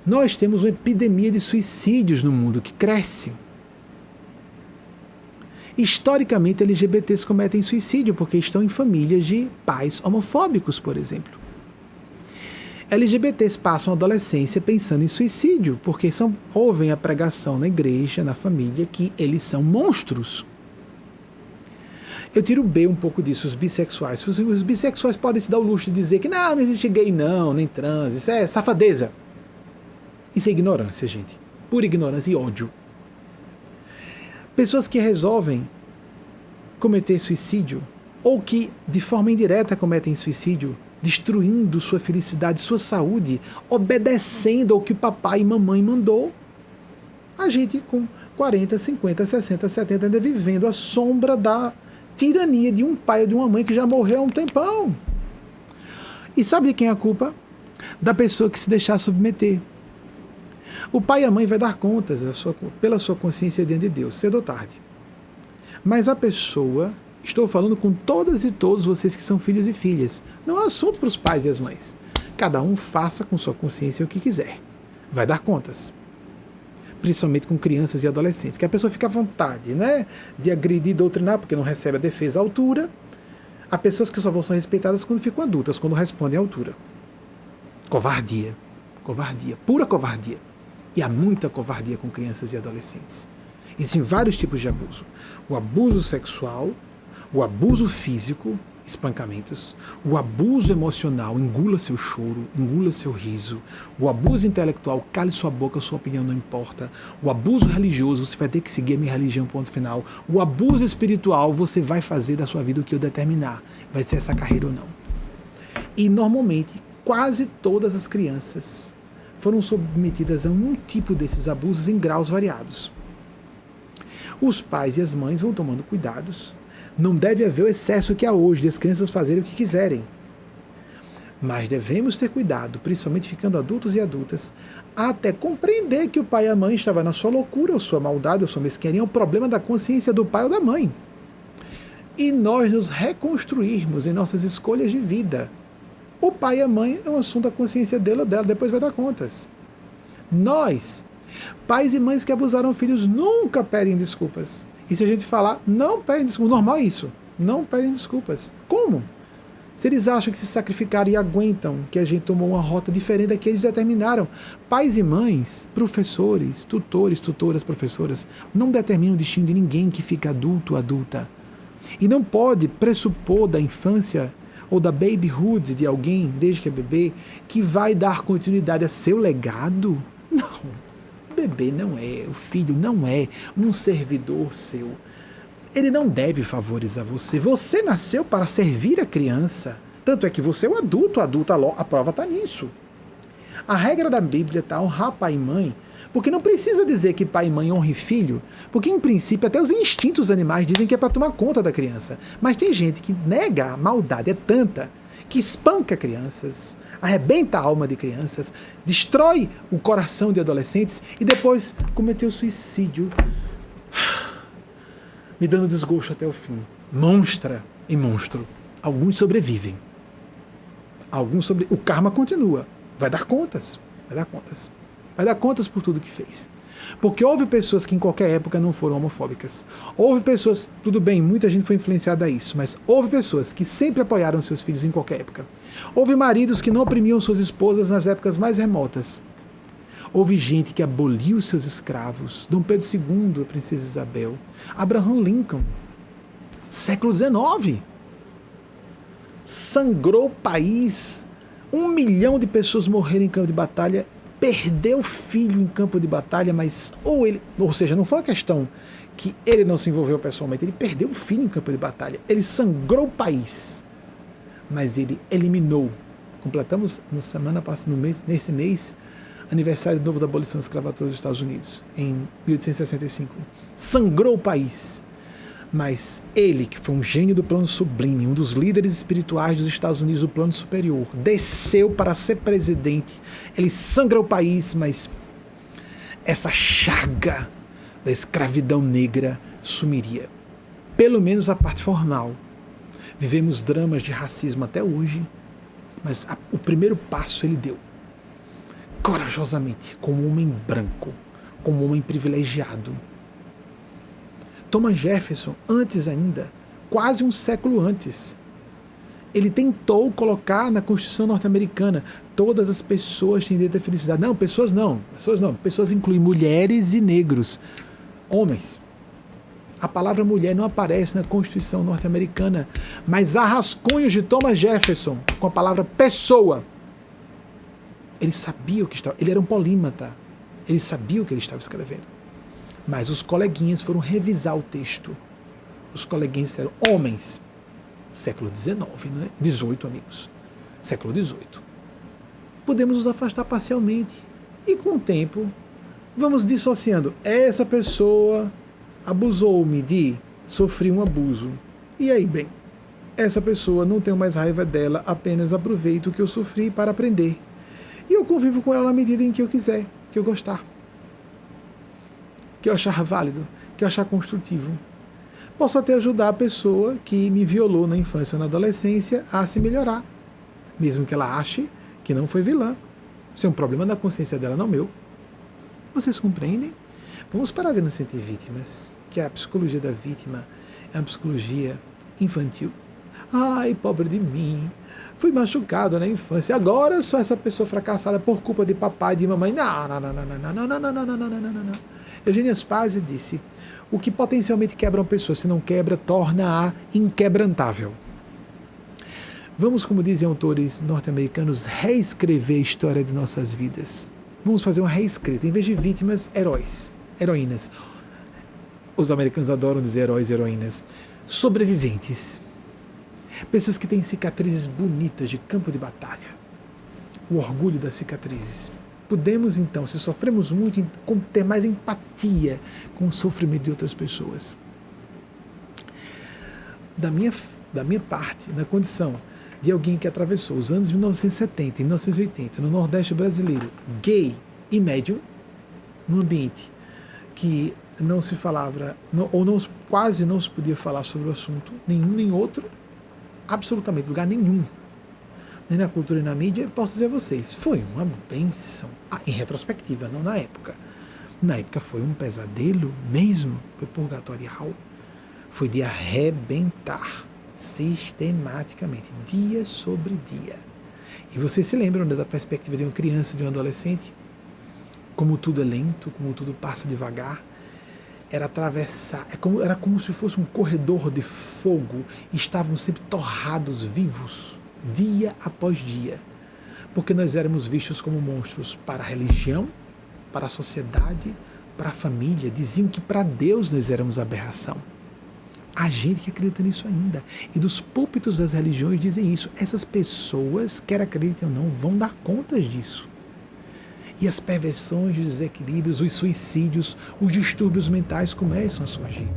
Nós temos uma epidemia de suicídios no mundo que cresce. Historicamente, LGBTs cometem suicídio porque estão em famílias de pais homofóbicos, por exemplo. LGBTs passam a adolescência pensando em suicídio porque ouvem a pregação na igreja, na família, que eles são monstros. Eu tiro B um pouco disso, os bissexuais. Os bissexuais podem se dar o luxo de dizer que não existe gay não, nem trans, isso é safadeza. Isso é ignorância, gente. Pura ignorância e ódio. Pessoas que resolvem cometer suicídio, ou que de forma indireta cometem suicídio, destruindo sua felicidade, sua saúde, obedecendo ao que papai e mamãe mandou. A gente com 40, 50, 60, 70 ainda vivendo a sombra da tirania de um pai ou de uma mãe que já morreu há um tempão. E sabe de quem é a culpa? Da pessoa que se deixar submeter. O pai e a mãe vai dar contas pela sua consciência diante de Deus, cedo ou tarde. Mas a pessoa, estou falando com todas e todos vocês que são filhos e filhas, não é assunto para os pais e as mães. Cada um faça com sua consciência o que quiser. Vai dar contas. Principalmente com crianças e adolescentes, que a pessoa fica à vontade, né, de agredir e doutrinar, porque não recebe a defesa à altura. Há pessoas que só vão ser respeitadas quando ficam adultas, quando respondem à altura. Covardia. Covardia. Pura covardia. E há muita covardia com crianças e adolescentes. Existem vários tipos de abuso. O abuso sexual, o abuso físico, espancamentos, o abuso emocional, engula seu choro, engula seu riso, o abuso intelectual, cale sua boca, sua opinião não importa, o abuso religioso, você vai ter que seguir a minha religião, ponto final, o abuso espiritual, você vai fazer da sua vida o que eu determinar, vai ser essa carreira ou não. E normalmente, quase todas as crianças foram submetidas a um tipo desses abusos em graus variados. Os pais e as mães vão tomando cuidados. Não deve haver o excesso que há hoje de as crianças fazerem o que quiserem. Mas devemos ter cuidado, principalmente ficando adultos e adultas, até compreender que o pai e a mãe estavam na sua loucura, ou sua maldade, ou sua mesquinharia, é um problema da consciência do pai ou da mãe. E nós nos reconstruirmos em nossas escolhas de vida. O pai e a mãe é um assunto da consciência dele ou dela, depois vai dar contas. Nós, pais e mães que abusaram filhos, nunca pedem desculpas. E se a gente falar, não pedem desculpas, normal é isso, não pedem desculpas. Como? Se eles acham que se sacrificaram e aguentam que a gente tomou uma rota diferente da que eles determinaram. Pais e mães, professores, tutores, tutoras, professoras, não determinam o destino de ninguém que fica adulto ou adulta. E não pode pressupor da infância ou da babyhood de alguém, desde que é bebê, que vai dar continuidade a seu legado? Não. O bebê não é, o filho não é um servidor seu. Ele não deve favorizar você. Você nasceu para servir a criança. Tanto é que você é um adulto, a prova está nisso. A regra da Bíblia está honrar pai e mãe, porque não precisa dizer que pai e mãe honrem filho, porque em princípio até os instintos animais dizem que é para tomar conta da criança. Mas tem gente que nega, a maldade é tanta, que espanca crianças, arrebenta a alma de crianças, destrói o coração de adolescentes e depois cometeu suicídio, me dando desgosto até o fim. Monstra e monstro. Alguns sobrevivem. O karma continua. Vai dar contas. Vai dar contas. Vai dar contas por tudo que fez. Porque houve pessoas que em qualquer época não foram homofóbicas. Houve pessoas, tudo bem, muita gente foi influenciada a isso, mas houve pessoas que sempre apoiaram seus filhos em qualquer época. Houve maridos que não oprimiam suas esposas nas épocas mais remotas. Houve gente que aboliu seus escravos. Dom Pedro II, a princesa Isabel. Abraham Lincoln. Século XIX. Sangrou o país. 1 milhão de pessoas morreram em campo de batalha. Perdeu filho em campo de batalha, mas ou seja, não foi uma questão que ele não se envolveu pessoalmente, ele perdeu o filho em campo de batalha. Ele sangrou o país, mas ele eliminou. Completamos na semana passada, nesse mês, aniversário novo da abolição da escravatura dos Estados Unidos, em 1865. Sangrou o país. Mas ele, que foi um gênio do plano sublime, um dos líderes espirituais dos Estados Unidos do plano superior, desceu para ser presidente. Ele sangra o país, mas essa chaga da escravidão negra sumiria. Pelo menos a parte formal. Vivemos dramas de racismo até hoje, mas o primeiro passo ele deu. corajosamente, como um homem branco, como um homem privilegiado. Thomas Jefferson, antes ainda, quase um século antes, ele tentou colocar na Constituição norte-americana todas as pessoas têm direito à felicidade. Não, pessoas não. Pessoas incluem mulheres e negros. Homens. A palavra mulher não aparece na Constituição norte-americana, mas há rascunhos de Thomas Jefferson com a palavra pessoa. Ele sabia o que estava... Ele era um polímata. Ele sabia o que ele estava escrevendo. Mas os coleguinhas foram revisar o texto. Os coleguinhas disseram homens. Século XIX, não é? 18, amigos. Século XVIII. Podemos nos afastar parcialmente. E com o tempo, vamos dissociando. Essa pessoa abusou-me de sofrer um abuso. E aí, bem, essa pessoa não tenho mais raiva dela, apenas aproveito o que eu sofri para aprender. E eu convivo com ela na medida em que eu quiser, que eu gostar. Que eu achar válido, que eu achar construtivo. Posso até ajudar a pessoa que me violou na infância ou na adolescência a se melhorar, mesmo que ela ache que não foi vilã. Isso é um problema da consciência dela, não meu. Vocês compreendem? Vamos parar de nos sentir vítimas, que a psicologia da vítima é uma psicologia infantil. Ai, pobre de mim, fui machucado na infância, agora eu sou essa pessoa fracassada por culpa de papai e de mamãe. Não. Eugênia Spazio disse: o que potencialmente quebra uma pessoa, se não quebra, torna-a inquebrantável. Vamos, como dizem autores norte-americanos, reescrever a história de nossas vidas. Vamos fazer uma reescrita. Em vez de vítimas, heróis, heroínas. Os americanos adoram dizer heróis e heroínas. Sobreviventes. Pessoas que têm cicatrizes bonitas de campo de batalha. O orgulho das cicatrizes. Podemos, então, se sofremos muito, ter mais empatia com o sofrimento de outras pessoas. Da minha parte, na condição de alguém que atravessou os anos 1970 e 1980 no Nordeste brasileiro, gay e médio, num ambiente que não se falava, quase não se podia falar sobre o assunto, nenhum nem outro, absolutamente, lugar nenhum, nem na cultura e na mídia, posso dizer a vocês, foi uma bênção, em retrospectiva, não na época. Na época foi um pesadelo mesmo, foi purgatorial, foi de arrebentar sistematicamente, dia sobre dia. E vocês se lembram, né, da perspectiva de uma criança, de um adolescente? Como tudo é lento, como tudo passa devagar. Era atravessar, era como se fosse um corredor de fogo, e estávamos sempre torrados vivos, dia após dia, porque nós éramos vistos como monstros para a religião, para a sociedade, para a família. Diziam que para Deus nós éramos aberração. Há gente que acredita nisso ainda, e dos púlpitos das religiões dizem isso. Essas pessoas, quer acreditem ou não, vão dar contas disso. E as perversões, os desequilíbrios, os suicídios, os distúrbios mentais começam a surgir.